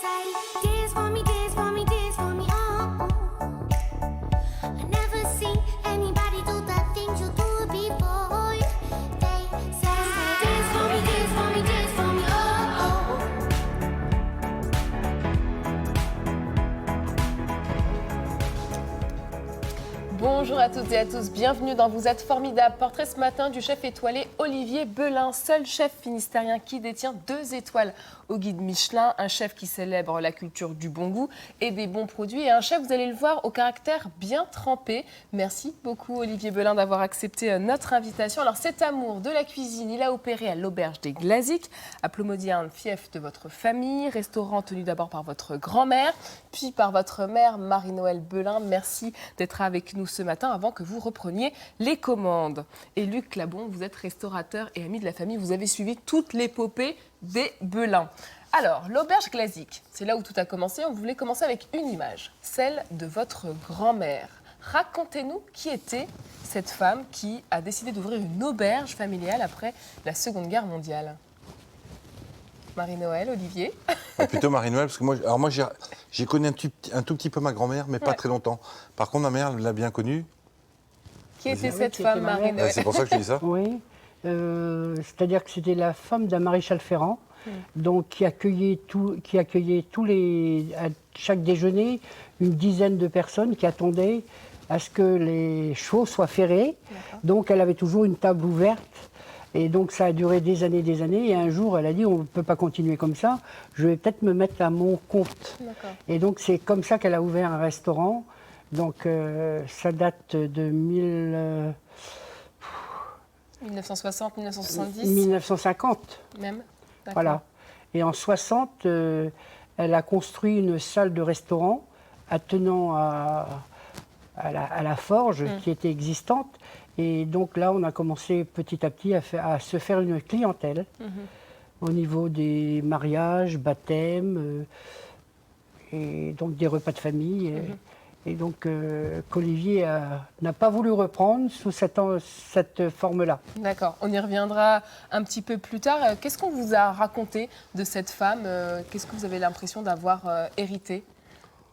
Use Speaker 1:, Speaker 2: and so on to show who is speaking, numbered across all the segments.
Speaker 1: say, dance for me, dance for me, dance for me, oh. I never seen anybody do the things you do before. They say, dance for me, dance for me, dance for me, oh.
Speaker 2: Bonjour à toutes et à tous, bienvenue dans Vous êtes formidables. Portrait ce matin du chef étoilé Olivier Belin, seul chef finistérien qui détient 2 étoiles au guide Michelin, un chef qui célèbre la culture du bon goût et des bons produits, et un chef, vous allez le voir, au caractère bien trempé. Merci beaucoup Olivier Belin d'avoir accepté notre invitation. Alors cet amour de la cuisine, il a opéré à l'Auberge des Glaziques, à Plomodiern, fief de votre famille, restaurant tenu d'abord par votre grand-mère, puis par votre mère Marie-Noël Belin. Merci d'être avec nous ce matin avant que vous repreniez les commandes. Et Luc Labon, vous êtes restaurateur et ami de la famille, vous avez suivi toute l'épopée des Belin. Alors, l'Auberge Glazique, c'est là où tout a commencé. On voulait commencer avec une image, celle de votre grand-mère. Racontez-nous qui était cette femme qui a décidé d'ouvrir une auberge familiale après la Seconde Guerre mondiale. Marie-Noël, Olivier.
Speaker 3: Plutôt Marie-Noël, parce que moi j'ai connu un tout petit peu ma grand-mère, mais pas très longtemps. Par contre, ma mère l'a bien connue.
Speaker 2: Qui était cette femme, Marie-Noël?
Speaker 3: C'est pour ça que je dis ça.
Speaker 4: Oui, c'est-à-dire que c'était la femme d'un maréchal Ferrand, donc qui accueillait tous les, à chaque déjeuner, une dizaine de personnes qui attendaient à ce que les chevaux soient ferrés. Donc elle avait toujours une table ouverte. Et donc ça a duré des années. Et un jour, elle a dit, on ne peut pas continuer comme ça, je vais peut-être me mettre à mon compte. Et donc c'est comme ça qu'elle a ouvert un restaurant. Donc ça date de
Speaker 2: 1960, 1970
Speaker 4: 1950.
Speaker 2: même.
Speaker 4: Voilà. Et en 60, elle a construit une salle de restaurant attenant à la forge qui était existante. Et donc là, on a commencé petit à petit à se faire une clientèle au niveau des mariages, baptêmes, et donc des repas de famille. Et donc qu'Olivier n'a pas voulu reprendre sous cette forme-là.
Speaker 2: D'accord, on y reviendra un petit peu plus tard. Qu'est-ce qu'on vous a raconté de cette femme? Qu'est-ce que vous avez l'impression d'avoir hérité?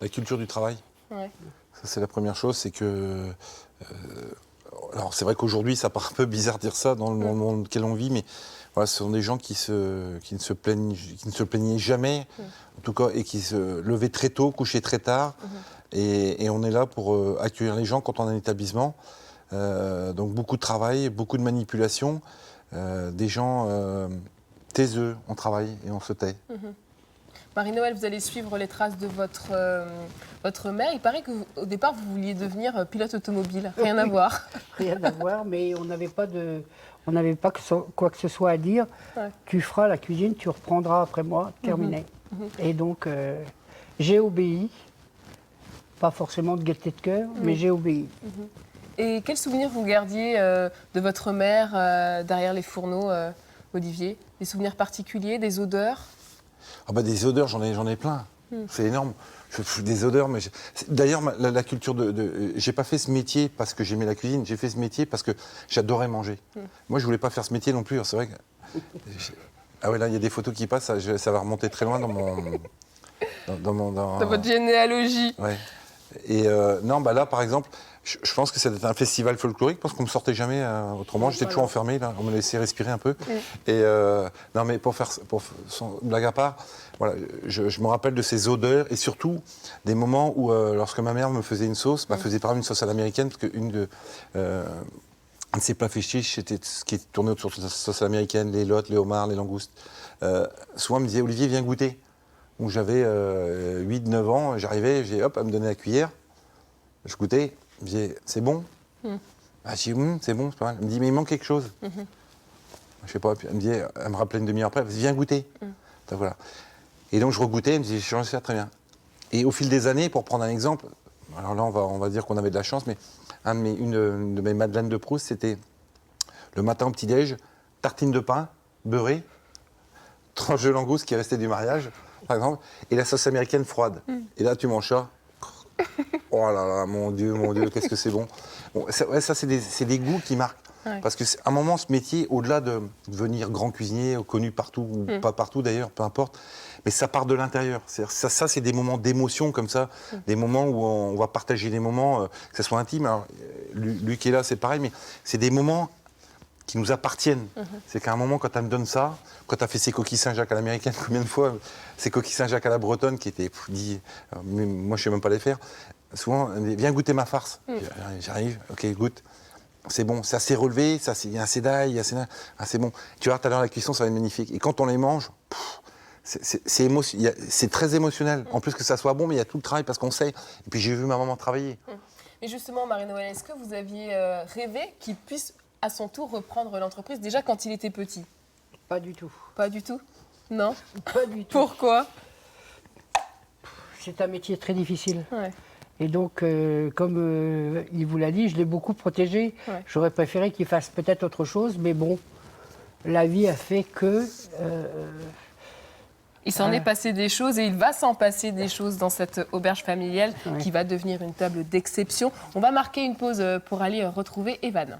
Speaker 3: La culture du travail.
Speaker 2: Ouais.
Speaker 3: Ça, c'est la première chose, c'est que... alors c'est vrai qu'aujourd'hui, ça paraît un peu bizarre de dire ça dans le monde dans lequel on vit, mais voilà, ce sont des gens qui ne se plaignaient jamais, en tout cas, et qui se levaient très tôt, couchaient très tard. Et on est là pour accueillir les gens quand on a un établissement. Donc beaucoup de travail, beaucoup de manipulation, des gens taiseux, on travaille et on se tait.
Speaker 2: Marie-Noël, vous allez suivre les traces de votre mère. Il paraît qu'au départ, vous vouliez devenir pilote automobile. Rien à voir.
Speaker 4: Rien à voir, mais on n'avait pas quoi que ce soit à dire.
Speaker 2: Ouais.
Speaker 4: Tu feras la cuisine, tu reprendras après moi, terminé. Et donc, j'ai obéi. Pas forcément de gaieté de cœur, mais j'ai obéi.
Speaker 2: Et quels souvenirs vous gardiez de votre mère derrière les fourneaux, Olivier? Des souvenirs particuliers, des odeurs?
Speaker 3: Ah bah des odeurs, j'en ai plein. C'est énorme. Des odeurs, mais d'ailleurs la culture j'ai pas fait ce métier parce que j'aimais la cuisine. J'ai fait ce métier parce que j'adorais manger. Moi, je voulais pas faire ce métier non plus. C'est vrai que ah ouais, là il y a des photos qui passent. Ça va remonter très loin dans
Speaker 2: votre généalogie.
Speaker 3: Ouais. Et non, bah là par exemple, je pense que c'était un festival folklorique parce qu'on me sortait jamais autrement. J'étais toujours enfermé là. On me laissait respirer un peu. Et non, mais sans blague à part, voilà, je me rappelle de ces odeurs et surtout des moments où lorsque ma mère me faisait une sauce, faisait par exemple une sauce à l'américaine, parce que un de ses plats fétiches, c'était ce qui est tourné autour de la sauce à l'américaine, les lottes, les homards, les langoustes. Souvent, elle me disait, Olivier, viens goûter. Où j'avais 8-9 ans, j'arrivais, elle me donnait la cuillère, je goûtais, je me disais, c'est bon? Je dis, c'est bon, c'est pas mal. Elle me dit, mais il manque quelque chose. Je sais pas, puis elle me rappelait une demi-heure après, viens goûter. Donc, voilà. Et donc je regoûtais, elle me disait, je change ça très bien. Et au fil des années, pour prendre un exemple, alors là on va dire qu'on avait de la chance, mais une de mes madeleines de Proust, c'était le matin au petit-déj, tartine de pain, beurrée, tranche de langouste qui restait du mariage, par exemple, et la sauce américaine froide. Et là, tu manges ça. Oh là là, mon Dieu, qu'est-ce que c'est bon. Ça c'est des goûts qui marquent.
Speaker 2: Ouais.
Speaker 3: Parce qu'à un moment, ce métier, au-delà de devenir grand cuisinier, connu partout, ou pas partout d'ailleurs, peu importe, mais ça part de l'intérieur. Ça, c'est des moments d'émotion comme ça, des moments où on va partager des moments, que ce soit intime. Alors, Luc est là, c'est pareil, mais c'est des moments qui nous appartiennent. C'est qu'à un moment, quand tu me donnes ça, quand tu as fait ces coquilles Saint-Jacques à l'américaine, combien de fois, ces coquilles Saint-Jacques à la bretonne qui étaient dit, mais moi je ne sais même pas les faire, souvent, viens goûter ma farce. J'arrive, ok, goûte. C'est bon, ça s'est relevé, il y a assez d'ail, c'est bon. Tu vois, tout à l'heure, la cuisson, ça va être magnifique. Et quand on les mange, c'est très émotionnel. En plus que ça soit bon, mais il y a tout le travail parce qu'on sait. Et puis j'ai vu ma maman travailler.
Speaker 2: Mais justement, Marie-Noël, est-ce que vous aviez rêvé qu'il puisse à son tour reprendre l'entreprise déjà quand il était petit?
Speaker 4: Pas du tout.
Speaker 2: Pas du tout? Non?
Speaker 4: Pas du tout.
Speaker 2: Pourquoi?
Speaker 4: C'est un métier très difficile.
Speaker 2: Ouais.
Speaker 4: Et donc, comme il vous l'a dit, je l'ai beaucoup protégé.
Speaker 2: Ouais.
Speaker 4: J'aurais préféré qu'il fasse peut-être autre chose, mais bon, la vie a fait que...
Speaker 2: Il s'en est passé des choses et il va s'en passer des choses dans cette auberge familiale
Speaker 4: Ouais.
Speaker 2: qui va devenir une table d'exception. On va marquer une pause pour aller retrouver Evan.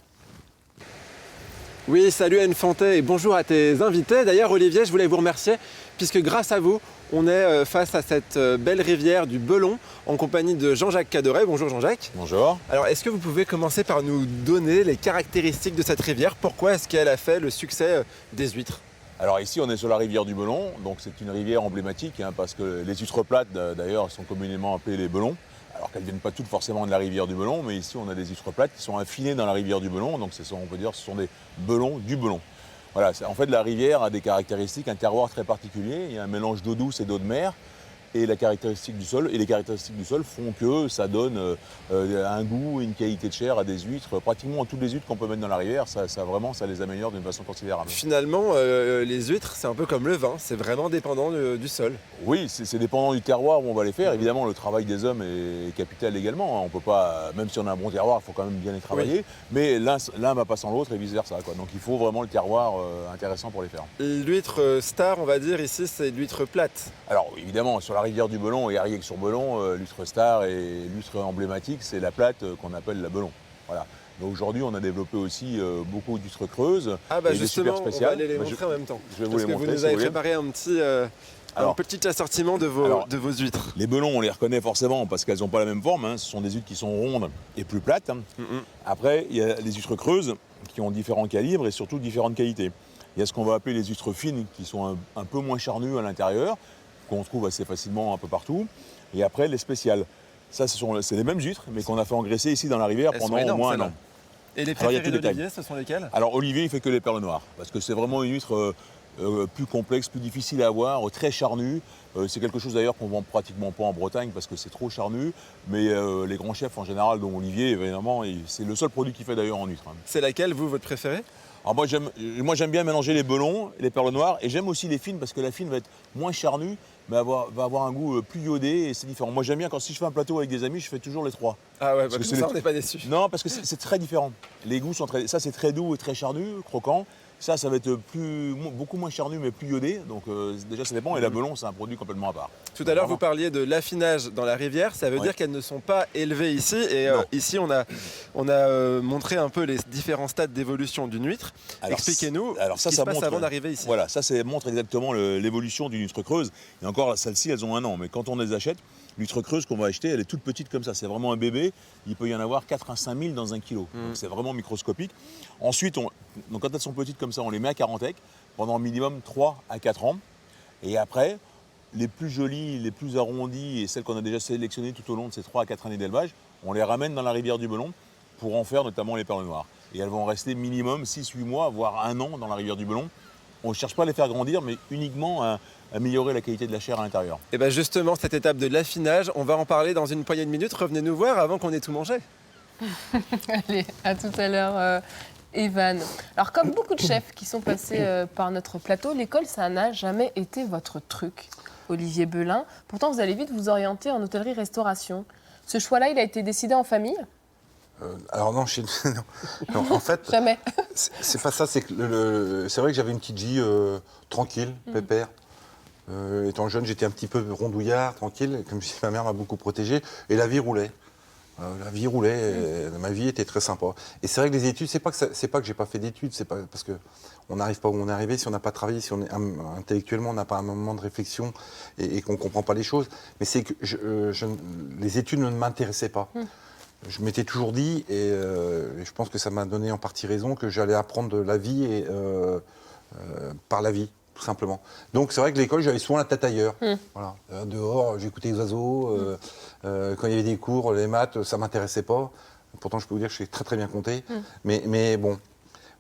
Speaker 5: Oui, salut Anne Fantet et bonjour à tes invités. D'ailleurs, Olivier, je voulais vous remercier puisque grâce à vous, on est face à cette belle rivière du Belon en compagnie de Jean-Jacques Caderet. Bonjour Jean-Jacques.
Speaker 6: Bonjour.
Speaker 5: Alors, est-ce que vous pouvez commencer par nous donner les caractéristiques de cette rivière? Pourquoi est-ce qu'elle a fait le succès des huîtres?
Speaker 6: Alors ici, on est sur la rivière du Belon, donc c'est une rivière emblématique parce que les huîtres plates, d'ailleurs, sont communément appelées les belons. Alors qu'elles ne viennent pas toutes forcément de la rivière du Belon, mais ici, on a des huîtres plates qui sont affinées dans la rivière du Belon, donc on peut dire que ce sont des belons du Belon. Voilà, en fait, la rivière a des caractéristiques, un terroir très particulier. Il y a un mélange d'eau douce et d'eau de mer. Et les caractéristiques du sol font que ça donne un goût et une qualité de chair à des huîtres. Pratiquement toutes les huîtres qu'on peut mettre dans la rivière, ça les améliore d'une façon considérable.
Speaker 5: Finalement, les huîtres, c'est un peu comme le vin, c'est vraiment dépendant du sol.
Speaker 6: Oui, c'est dépendant du terroir où on va les faire. Évidemment, le travail des hommes est capital également. On peut pas, même si on a un bon terroir, il faut quand même bien les travailler. Mais l'un va pas sans l'autre et vice-versa, quoi. Donc il faut vraiment le terroir intéressant pour les faire.
Speaker 5: L'huître star, on va dire ici, c'est l'huître plate.
Speaker 6: Alors évidemment, sur la rivière du Belon et Ariègue-sur-Belon, l'huître star et l'huître emblématique, c'est la plate qu'on appelle la Belon. Voilà. Mais aujourd'hui, on a développé aussi beaucoup d'huîtres creuses.
Speaker 5: Ah bah
Speaker 6: et des
Speaker 5: justement,
Speaker 6: super
Speaker 5: on va
Speaker 6: spéciales.
Speaker 5: aller les
Speaker 6: Bah,
Speaker 5: montrer en même temps.
Speaker 6: je vais vous
Speaker 5: Parce
Speaker 6: les
Speaker 5: que
Speaker 6: montrer,
Speaker 5: vous nous
Speaker 6: si
Speaker 5: avez
Speaker 6: vous voulez.
Speaker 5: préparé un petit assortiment de vos huîtres.
Speaker 6: Les belons, on les reconnaît forcément parce qu'elles n'ont pas la même forme. Ce sont des huîtres qui sont rondes et plus plates. Après, il y a les huîtres creuses qui ont différents calibres et surtout différentes qualités. Il y a ce qu'on va appeler les huîtres fines qui sont un peu moins charnues à l'intérieur, qu'on trouve assez facilement un peu partout. Et après, les spéciales. Ça, c'est les mêmes huîtres, mais qu'on a fait engraisser ici dans la rivière
Speaker 5: Elles
Speaker 6: pendant
Speaker 5: sont énormes,
Speaker 6: au moins un
Speaker 5: celles-là.
Speaker 6: an.
Speaker 5: Et les
Speaker 6: Alors, il y a
Speaker 5: préférés
Speaker 6: tous les
Speaker 5: d'Olivier, ce sont lesquels?
Speaker 6: Alors, Olivier, il fait que les perles noires, parce que c'est vraiment une huître plus complexe, plus difficile à avoir, très charnue. C'est quelque chose d'ailleurs qu'on vend pratiquement pas en Bretagne parce que c'est trop charnu. Mais les grands chefs en général, dont Olivier, évidemment, c'est le seul produit qu'il fait d'ailleurs en huître.
Speaker 5: C'est laquelle, vous, votre préférée?
Speaker 6: Alors moi j'aime bien mélanger les belons et les perles noires et j'aime aussi les fines parce que la fine va être moins charnue mais va avoir un goût plus iodé et c'est différent. Moi j'aime bien quand si je fais un plateau avec des amis, je fais toujours les trois.
Speaker 5: Ah ouais,
Speaker 6: Parce
Speaker 5: bah,
Speaker 6: que
Speaker 5: comme
Speaker 6: c'est
Speaker 5: ça,
Speaker 6: les-
Speaker 5: on n'est pas déçus.
Speaker 6: Non, parce que c'est très différent. Les goûts sont ça c'est très doux et très charnu, croquant. Ça va être beaucoup moins charnu mais plus iodé. Donc déjà ça dépend et la belon c'est un produit complètement à part.
Speaker 5: Tout à l'heure,
Speaker 6: Vraiment.
Speaker 5: vous parliez de l'affinage dans la rivière. Ça veut
Speaker 6: Ouais.
Speaker 5: dire qu'elles ne sont pas élevées ici. Et
Speaker 6: Non.
Speaker 5: ici, on a montré un peu les différents stades d'évolution d'une huître.
Speaker 6: Alors,
Speaker 5: Expliquez-nous
Speaker 6: alors
Speaker 5: ce qui se passe avant d'arriver ici.
Speaker 6: Voilà, ça montre exactement l'évolution d'une huître creuse. Et encore, celles-ci, elles ont un an. Mais quand on les achète, l'huître creuse qu'on va acheter, elle est toute petite comme ça. C'est vraiment un bébé. Il peut y en avoir 4 à 5 000 dans un kilo. Donc c'est vraiment microscopique. Ensuite, donc quand elles sont petites comme ça, on les met à Carantec pendant minimum 3 à 4 ans. Et après, les plus jolies, les plus arrondies et celles qu'on a déjà sélectionnées tout au long de ces 3 à 4 années d'élevage, on les ramène dans la rivière du Belon pour en faire notamment les perles noires. Et elles vont rester minimum 6-8 mois, voire 1 an dans la rivière du Belon. On ne cherche pas à les faire grandir, mais uniquement à améliorer la qualité de la chair à l'intérieur.
Speaker 5: Et bien justement, cette étape de l'affinage, on va en parler dans une poignée de minutes. Revenez nous voir avant qu'on ait tout mangé.
Speaker 2: Allez, à tout à l'heure, Evan. Alors, comme beaucoup de chefs qui sont passés par notre plateau, l'école, ça n'a jamais été votre truc, Olivier Belin. Pourtant, vous allez vite vous orienter en hôtellerie-restauration. Ce choix-là, il a été décidé en famille?
Speaker 3: Alors non, non, en fait,
Speaker 2: Jamais.
Speaker 3: c'est pas ça. C'est que c'est vrai que j'avais une petite vie tranquille, pépère. Étant jeune, j'étais un petit peu rondouillard, tranquille. Comme je dis, ma mère m'a beaucoup protégé et la vie roulait. La vie roulait, et ma vie était très sympa. Et c'est vrai que les études, c'est pas que j'ai pas fait d'études, c'est pas parce que on n'arrive pas où on est arrivé si on n'a pas travaillé, si on est intellectuellement on n'a pas un moment de réflexion et qu'on comprend pas les choses. Mais c'est que les études ne m'intéressaient pas. Je m'étais toujours dit, et je pense que ça m'a donné en partie raison, que j'allais apprendre de la vie et par la vie, tout simplement. Donc c'est vrai que l'école, j'avais souvent la tête ailleurs. Voilà. Dehors, j'écoutais les oiseaux. Quand il y avait des cours, les maths, ça m'intéressait pas. Pourtant, je peux vous dire que je sais très très bien compter. Mais bon,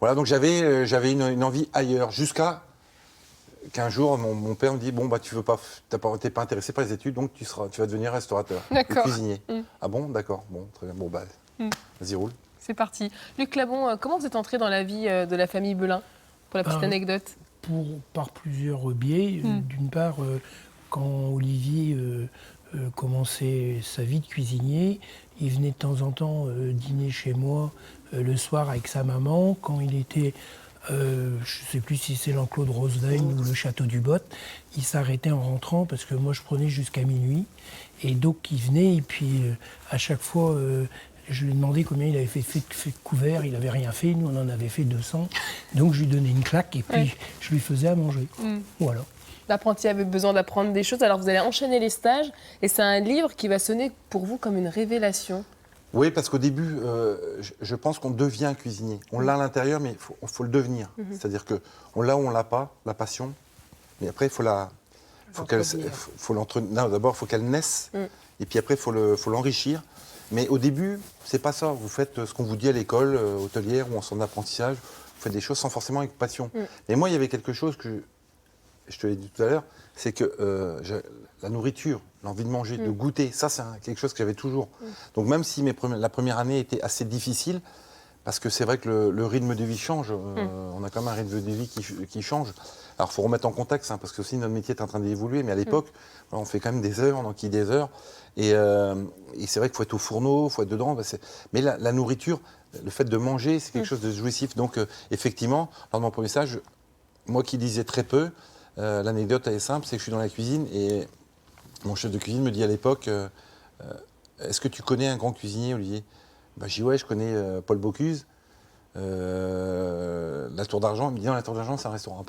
Speaker 3: voilà. Donc j'avais une envie ailleurs, jusqu'à qu'un jour, mon père me dit bon bah t'es pas intéressé par les études, donc tu vas devenir restaurateur, et
Speaker 2: D'accord.
Speaker 3: cuisinier. Ah bon, d'accord. Bon, très bien. Bon bah, vas-y roule.
Speaker 2: C'est parti. Luc Labon, comment vous êtes entré dans la vie de la famille Belin, pour la petite anecdote?
Speaker 7: Par plusieurs biais. D'une part, quand Olivier commençait sa vie de cuisinier, il venait de temps en temps dîner chez moi le soir avec sa maman. Quand il était, je ne sais plus si c'est l'enclos de Roseveigne ou le château du Bot, il s'arrêtait en rentrant parce que moi je prenais jusqu'à minuit. Et donc il venait et puis à chaque fois... je lui ai demandé combien il avait fait de couverts, il n'avait rien fait, nous on en avait fait 200. Donc je lui donnais une claque et puis je lui faisais à manger. Voilà.
Speaker 2: L'apprenti avait besoin d'apprendre des choses, alors vous allez enchaîner les stages, et c'est un livre qui va sonner pour vous comme une révélation.
Speaker 3: Oui, parce qu'au début, je pense qu'on devient cuisinier. On l'a à l'intérieur, mais il faut le devenir. C'est-à-dire qu'on l'a ou on l'a pas, la passion. Mais après, d'abord, il faut qu'elle naisse. Et puis après, il faut l'enrichir. Mais au début, c'est pas ça. Vous faites ce qu'on vous dit à l'école, hôtelière ou en centre d'apprentissage. Vous faites des choses sans forcément avec passion. Mais moi, il y avait quelque chose que je te l'ai dit tout à l'heure, c'est que la nourriture, l'envie de manger, de goûter, ça, c'est quelque chose que j'avais toujours. Donc même si la première année était assez difficile, parce que c'est vrai que le rythme de vie change, on a quand même un rythme de vie qui change. Alors il faut remettre en contexte, parce que aussi notre métier est en train d'évoluer, mais à l'époque, on fait quand même des heures, on enquille des heures, et c'est vrai qu'il faut être au fourneau, il faut être dedans, mais la nourriture, le fait de manger, c'est quelque chose de jouissif. Donc effectivement, lors de mon premier stage, moi qui lisais très peu, l'anecdote elle est simple, c'est que je suis dans la cuisine et mon chef de cuisine me dit à l'époque est-ce que tu connais un grand cuisinier, Olivier? Je dis ouais, je connais Paul Bocuse, la Tour d'Argent. Il me dit non, la Tour d'Argent c'est un restaurant,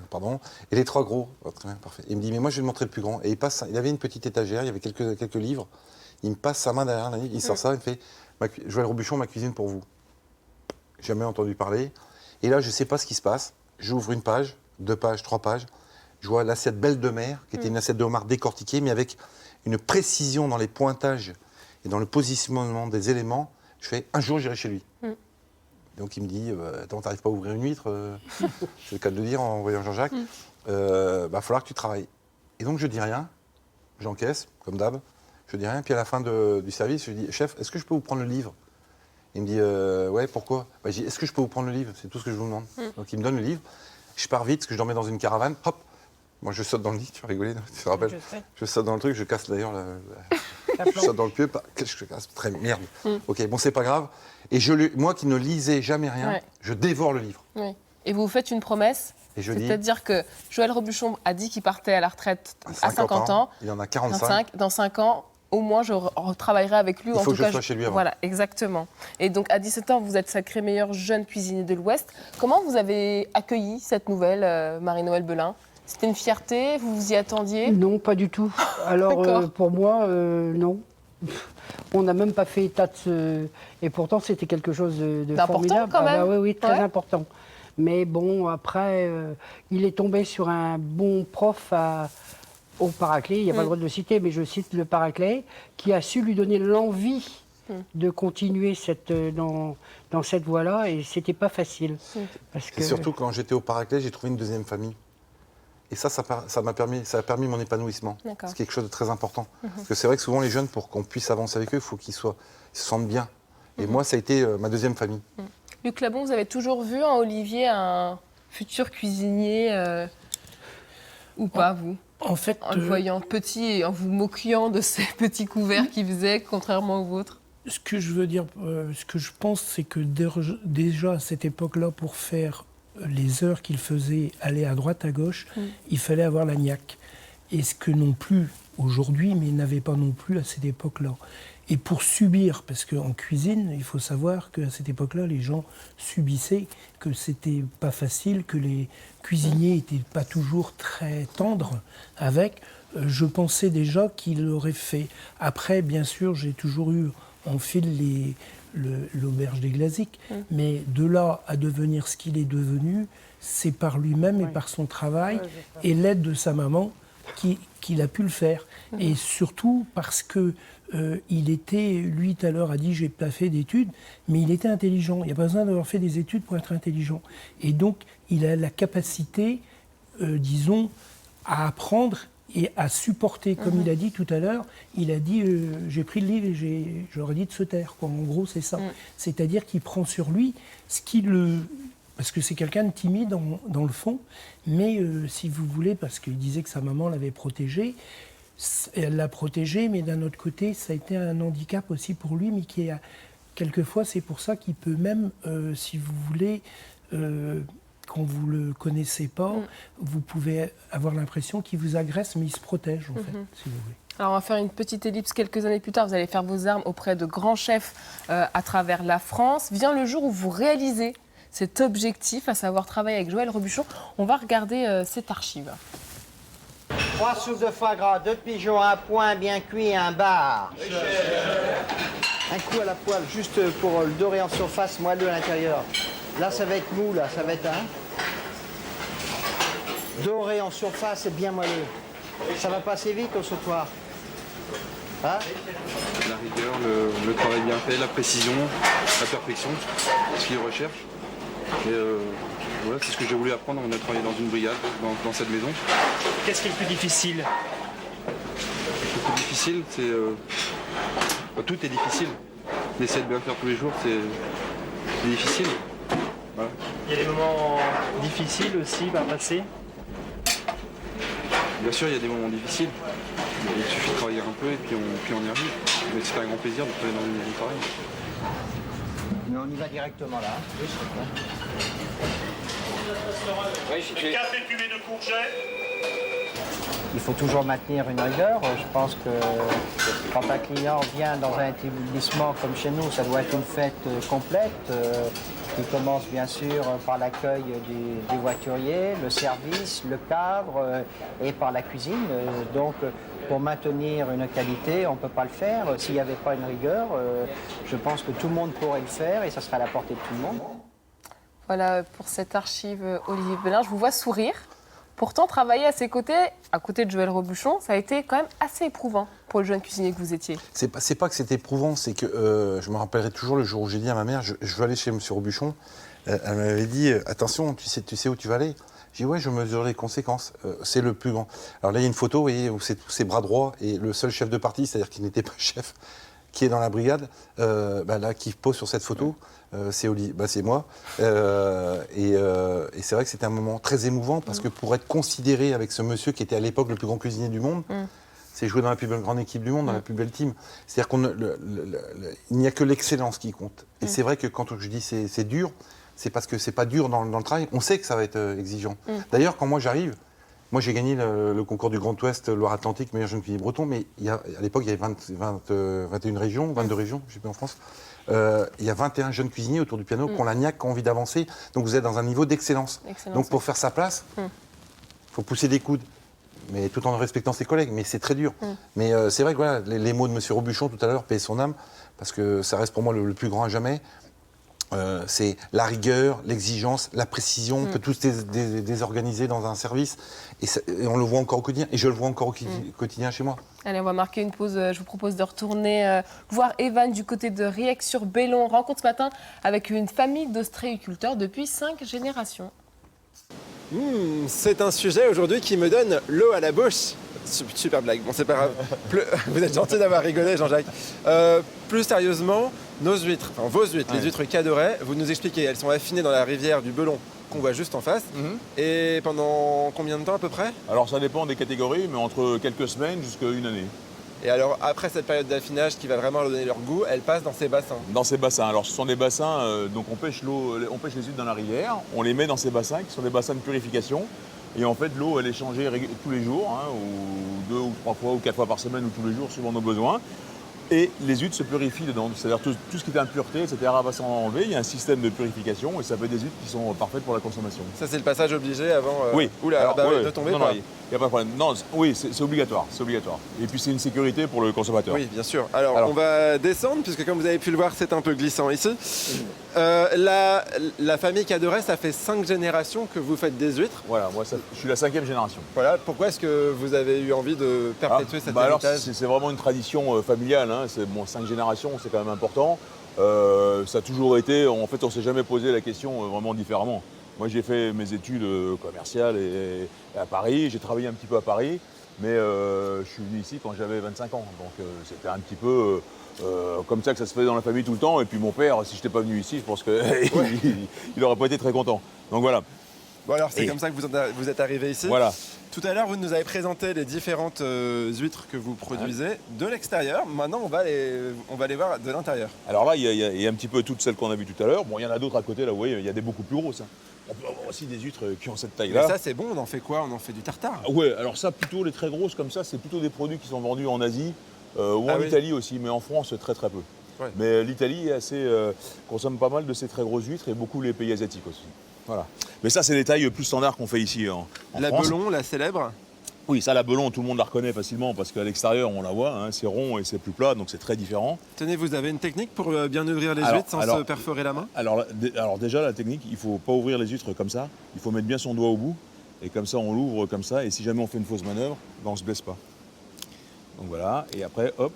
Speaker 3: pardon. Et les Trois Gros, très bien, parfait. Il me dit mais moi je vais te montrer le plus grand. Et il avait une petite étagère, il y avait quelques livres. Il me passe sa main derrière, il sort ça, il me fait Joël Robuchon, ma cuisine pour vous. Jamais entendu parler. Et là je sais pas ce qui se passe. J'ouvre une page, 2 pages, 3 pages. Je vois l'assiette Belle de Mer, qui était une assiette de homard décortiquée, mais avec une précision dans les pointages et dans le positionnement des éléments. Je fais un jour, j'irai chez lui. Donc il me dit attends, t'arrives pas à ouvrir une huître c'est le cas de le dire en voyant Jean-Jacques. Va falloir que tu travailles. Et donc je dis rien, j'encaisse, comme d'hab. Je dis rien, puis à la fin du service, je dis chef, est-ce que je peux vous prendre le livre? Il me dit ouais, pourquoi? Je dis est-ce que je peux vous prendre le livre? C'est tout ce que je vous demande. Donc il me donne le livre. Je pars vite, parce que je dormais dans une caravane. Hop, moi je saute dans le lit, tu vas rigoler, tu te rappelles? Je saute dans le truc, je casse d'ailleurs je saute dans le pied, je casse, très merde. Ok, bon c'est pas grave. Et moi qui ne lisais jamais rien, je dévore le livre.
Speaker 2: Oui. Et vous vous faites une promesse, c'est-à-dire que Joël Robuchon a dit qu'il partait à la retraite à 50 ans.
Speaker 3: Il en a 45.
Speaker 2: Dans 5 ans, au moins je retravaillerai avec lui.
Speaker 3: Il faut que je sois chez lui avant.
Speaker 2: Voilà, exactement. Et donc à 17 ans, vous êtes sacré meilleur jeune cuisinier de l'Ouest. Comment vous avez accueilli cette nouvelle, Marie-Noëlle Belin? C'était une fierté? Vous vous y attendiez?
Speaker 4: Non, pas du tout. Alors pour moi, non. On n'a même pas fait état de ce... Et pourtant, c'était quelque chose de formidable.
Speaker 2: Quand même.
Speaker 4: Oui, très important. Mais bon, après, il est tombé sur un bon prof au Paraclet. Il n'y a pas le droit de le citer, mais je cite le Paraclet, qui a su lui donner l'envie de continuer dans cette voie-là. Et c'était pas facile. Parce que...
Speaker 3: Et surtout, quand j'étais au Paraclet, j'ai trouvé une deuxième famille. Et ça a permis mon épanouissement. C'est quelque chose de très important. Parce que c'est vrai que souvent, les jeunes, pour qu'on puisse avancer avec eux, il faut qu'ils se sentent bien. Et moi, ça a été ma deuxième famille.
Speaker 2: Luc Labon, vous avez toujours vu en Olivier un futur cuisinier ou pas, vous?
Speaker 7: En fait,
Speaker 2: en le voyant petit et en vous moquant de ces petits couverts qu'il faisait, contrairement aux vôtres.
Speaker 7: Ce que je veux dire, ce que je pense, c'est que déjà à cette époque-là, pour faire les heures qu'il faisait aller à droite, à gauche, il fallait avoir la niaque. Et ce que non plus aujourd'hui, mais n'avait pas non plus à cette époque-là. Et pour subir, parce qu'en cuisine, il faut savoir qu'à cette époque-là, les gens subissaient, que c'était pas facile, que les cuisiniers n'étaient pas toujours très tendres avec. Je pensais déjà qu'il l'aurait fait. Après, bien sûr, j'ai toujours eu en fil l'auberge des Glazik, mais de là à devenir ce qu'il est devenu, c'est par lui-même et par son travail et l'aide de sa maman qu'il a pu le faire. Et surtout parce que il était, lui tout à l'heure a dit j'ai pas fait d'études, mais il était intelligent. Il n'y a pas besoin d'avoir fait des études pour être intelligent. Et donc il a la capacité, disons, à apprendre et à supporter. Comme il a dit tout à l'heure, il a dit j'ai pris le livre et j'aurais dit de se taire. Quoi. En gros c'est ça. C'est-à-dire qu'il prend sur lui ce qui le... Parce que c'est quelqu'un de timide dans le fond, mais si vous voulez, parce qu'il disait que sa maman l'avait protégé, elle l'a protégé, mais d'un autre côté, ça a été un handicap aussi pour lui, mais qui est quelquefois, c'est pour ça qu'il peut même, si vous voulez, quand vous ne le connaissez pas, vous pouvez avoir l'impression qu'il vous agresse, mais il se protège, en fait, si vous voulez.
Speaker 2: Alors on va faire une petite ellipse quelques années plus tard. Vous allez faire vos armes auprès de grands chefs à travers la France. Vient le jour où vous réalisez cet objectif, à savoir travailler avec Joël Robuchon. On va regarder cette archive.
Speaker 8: 3 soupes de foie gras, 2 pigeons, un point bien cuit et un bar. Un coup à la poêle, juste pour le dorer en surface, moelleux à l'intérieur. Là, ça va être mou, là, ça va être doré en surface et bien moelleux. Ça va passer vite au sautoir. Hein?
Speaker 9: La rigueur, le travail bien fait, la précision, la perfection, ce qu'il recherche. Et voilà, c'est ce que j'ai voulu apprendre. On a travaillé dans une brigade, dans cette maison.
Speaker 10: Qu'est-ce qui est le plus difficile?
Speaker 9: Le plus difficile, c'est... tout est difficile. D'essayer de bien faire tous les jours, c'est difficile. Voilà.
Speaker 10: Il y a des moments difficiles aussi à passer?
Speaker 9: Bien sûr, il y a des moments difficiles. Il suffit de travailler un peu et puis on y arrive. Mais c'est un grand plaisir de travailler dans une maison pareille.
Speaker 8: Mais on y va directement là.
Speaker 10: Le café fumé de courgette.
Speaker 8: Il faut toujours maintenir une rigueur. Je pense que quand un client vient dans un établissement comme chez nous, ça doit être une fête complète. Qui commence bien sûr par l'accueil du voiturier, le service, le cadre et par la cuisine. Donc pour maintenir une qualité, on ne peut pas le faire. S'il n'y avait pas une rigueur, je pense que tout le monde pourrait le faire et ça serait à la portée de tout le monde.
Speaker 2: Voilà pour cette archive Olivier Belin. Je vous vois sourire. Pourtant, travailler à ses côtés, à côté de Joël Robuchon, ça a été quand même assez éprouvant pour le jeune cuisinier que vous étiez.
Speaker 3: C'est pas que c'était éprouvant, c'est que je me rappellerai toujours le jour où j'ai dit à ma mère, je veux aller chez M. Robuchon. Elle m'avait dit, attention, tu sais où tu vas aller. J'ai dit, ouais, je mesure les conséquences. C'est le plus grand. Alors là, il y a une photo, vous voyez, où c'est tous ses bras droits et le seul chef de parti, c'est-à-dire qu'il n'était pas chef, qui est dans la brigade, là, qui pose sur cette photo. C'est moi. Et c'est vrai que c'était un moment très émouvant parce que pour être considéré avec ce monsieur qui était à l'époque le plus grand cuisinier du monde, c'est jouer dans la plus belle grande équipe du monde, dans la plus belle team. C'est-à-dire qu'il n'y a que l'excellence qui compte. Et c'est vrai que quand je dis c'est dur, c'est parce que c'est pas dur dans le travail. On sait que ça va être exigeant. D'ailleurs, quand moi j'arrive, moi j'ai gagné le concours du Grand Ouest Loire-Atlantique, meilleur jeune cuisinier breton, mais à l'époque il y avait 21 régions, 22 régions, je sais plus en France. Il y a 21 jeunes cuisiniers autour du piano qui ont la niaque, qui ont envie d'avancer. Donc vous êtes dans un niveau d'excellence. Donc pour faire sa place, il faut pousser des coudes, mais tout en respectant ses collègues. Mais c'est très dur. Mais c'est vrai que voilà, les mots de M. Robuchon tout à l'heure, paix son âme, parce que ça reste pour moi le plus grand à jamais. C'est la rigueur, l'exigence, la précision. On peut tous désorganiser dans un service et on le voit encore au quotidien. Et je le vois encore au quotidien chez moi.
Speaker 2: Allez, on va marquer une pause. Je vous propose de retourner voir Evan du côté de Riec-sur-Bellon. Rencontre ce matin avec une famille d'ostréiculteurs depuis 5 générations.
Speaker 5: C'est un sujet aujourd'hui qui me donne l'eau à la bouche. Super blague, bon c'est pas grave. Vous êtes gentil d'avoir rigolé Jean-Jacques. Plus sérieusement, nos huîtres, enfin vos huîtres, les huîtres Cadoret, vous nous expliquez, elles sont affinées dans la rivière du Belon qu'on voit juste en face. Et pendant combien de temps à peu près?
Speaker 6: Alors ça dépend des catégories, mais entre quelques semaines jusqu'à une année.
Speaker 5: Et alors après cette période d'affinage qui va vraiment leur donner leur goût, elles passent dans ces bassins?
Speaker 6: Dans ces bassins. Alors ce sont des bassins, donc on pêche les huîtres dans la rivière, on les met dans ces bassins qui sont des bassins de purification. Et en fait, l'eau, elle est changée tous les jours, ou 2 ou 3 fois ou 4 fois par semaine ou tous les jours, suivant nos besoins. Et les huîtres se purifient dedans. C'est-à-dire tout ce qui est impureté, etc. va s'en enlever. Il y a un système de purification et ça fait des huîtres qui sont parfaites pour la consommation.
Speaker 5: Ça, c'est le passage obligé avant
Speaker 6: Oui.
Speaker 5: Oula,
Speaker 6: Alors, ouais,
Speaker 5: de tomber,
Speaker 6: non,
Speaker 5: pareil.
Speaker 6: il n'y a pas de problème. Non, oui, c'est obligatoire. C'est obligatoire. Et puis c'est une sécurité pour le consommateur.
Speaker 5: Oui, bien sûr. Alors, on va descendre, puisque comme vous avez pu le voir, c'est un peu glissant ici. La famille Caderet, ça fait 5 générations que vous faites des huîtres.
Speaker 6: Voilà, moi je suis la 5e génération.
Speaker 5: Voilà, pourquoi est-ce que vous avez eu envie de perpétuer cet
Speaker 6: alors,
Speaker 5: héritage?
Speaker 6: c'est vraiment une tradition familiale. Hein. C'est 5 générations, c'est quand même important. Ça a toujours été, en fait, on ne s'est jamais posé la question vraiment différemment. Moi, j'ai fait mes études commerciales à Paris. J'ai travaillé un petit peu à Paris, mais je suis venu ici quand j'avais 25 ans. Donc, c'était un petit peu comme ça que ça se fait dans la famille tout le temps. Et puis, mon père, si je n'étais pas venu ici, je pense qu'il n'aurait pas été très content. Donc, voilà.
Speaker 5: Bon, alors, c'est comme ça que vous êtes arrivé ici.
Speaker 6: Voilà.
Speaker 5: Tout à l'heure, vous nous avez présenté les différentes huîtres que vous produisez de l'extérieur. Maintenant, on va les voir de l'intérieur.
Speaker 6: Alors là, il y a un petit peu toutes celles qu'on a vues tout à l'heure. Bon, il y en a d'autres à côté, là, vous voyez, il y a des beaucoup plus grosses. Hein. On peut avoir aussi des huîtres qui ont cette taille-là.
Speaker 5: Mais ça, c'est bon, on en fait quoi? On en fait du tartare.
Speaker 6: Ouais, alors ça, plutôt les très grosses comme ça, c'est plutôt des produits qui sont vendus en Asie ou en Italie aussi, mais en France, très très peu.
Speaker 5: Ouais.
Speaker 6: Mais l'Italie consomme pas mal de ces très grosses huîtres et beaucoup les pays asiatiques aussi. Voilà. Mais ça, c'est les tailles plus standards qu'on fait ici en
Speaker 5: la
Speaker 6: France.
Speaker 5: Belon, la célèbre.
Speaker 6: Oui, ça, la Belon, tout le monde la reconnaît facilement parce qu'à l'extérieur, on la voit, hein, c'est rond et c'est plus plat, donc c'est très différent.
Speaker 5: Tenez, vous avez une technique pour bien ouvrir les huîtres sans se perforer la main?
Speaker 6: Alors déjà, la technique, il ne faut pas ouvrir les huîtres comme ça. Il faut mettre bien son doigt au bout. Et comme ça, on l'ouvre comme ça. Et si jamais on fait une fausse manœuvre, ben, on ne se blesse pas. Donc voilà. Et après, hop.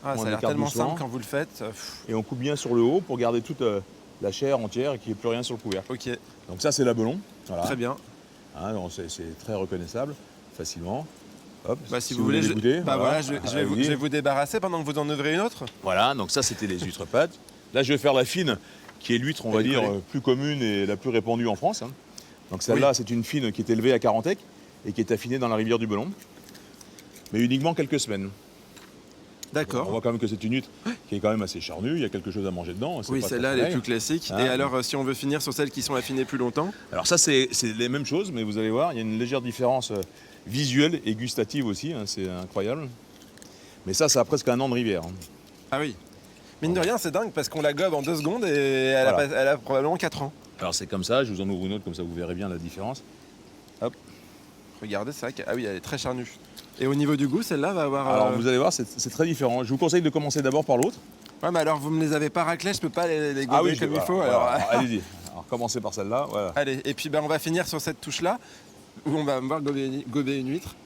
Speaker 5: Ah,
Speaker 6: on
Speaker 5: ça a l'air
Speaker 6: écarte
Speaker 5: tellement
Speaker 6: doucement.
Speaker 5: simple quand vous le faites.
Speaker 6: Et on coupe bien sur le haut pour garder toute la chair entière et qu'il n'y ait plus rien sur le couvercle.
Speaker 5: Ok,
Speaker 6: Donc ça, c'est la Belon. Voilà.
Speaker 5: très bien.
Speaker 6: Hein, donc c'est très reconnaissable, facilement. Hop,
Speaker 5: Bah, si vous voulez,
Speaker 6: les goûter,
Speaker 5: je vais vous débarrasser pendant que vous en ouvrez une autre.
Speaker 6: Voilà, donc ça, c'était les huîtres pâtes. Là, je vais faire la fine, qui est l'huître, on va dire, plus commune et la plus répandue en France. Hein. Donc celle-là, c'est une fine qui est élevée à Carantec et qui est affinée dans la rivière du Belon. Mais uniquement quelques semaines.
Speaker 5: D'accord.
Speaker 6: On voit quand même que c'est une huître qui est quand même assez charnue, il y a quelque chose à manger dedans.
Speaker 5: Oui, celle-là, elle est plus classique.
Speaker 6: Ah.
Speaker 5: Et alors, si on veut finir sur celles qui sont affinées plus longtemps?
Speaker 6: Alors ça, c'est les mêmes choses, mais vous allez voir, il y a une légère différence visuelle et gustative aussi, hein, c'est incroyable. Mais ça a presque un an de rivière. Hein.
Speaker 5: Ah oui. Mine de rien, c'est dingue parce qu'on la gobe en 2 secondes et elle,
Speaker 6: Voilà.
Speaker 5: elle a probablement 4 ans.
Speaker 6: Alors c'est comme ça, je vous en ouvre une autre, comme ça vous verrez bien la différence. Hop.
Speaker 5: Regardez, c'est vrai qu'elle elle est très charnue. Et au niveau du goût, celle-là va avoir...
Speaker 6: Alors vous allez voir, c'est très différent. Je vous conseille de commencer d'abord par l'autre.
Speaker 5: Ouais, mais alors vous me les avez pas raclés, je peux pas les gober comme il faut.
Speaker 6: Voilà,
Speaker 5: Alors...
Speaker 6: alors, allez-y. Alors commencez par celle-là. Voilà.
Speaker 5: Allez, et puis on va finir sur cette touche-là, où on va me voir gober une huître.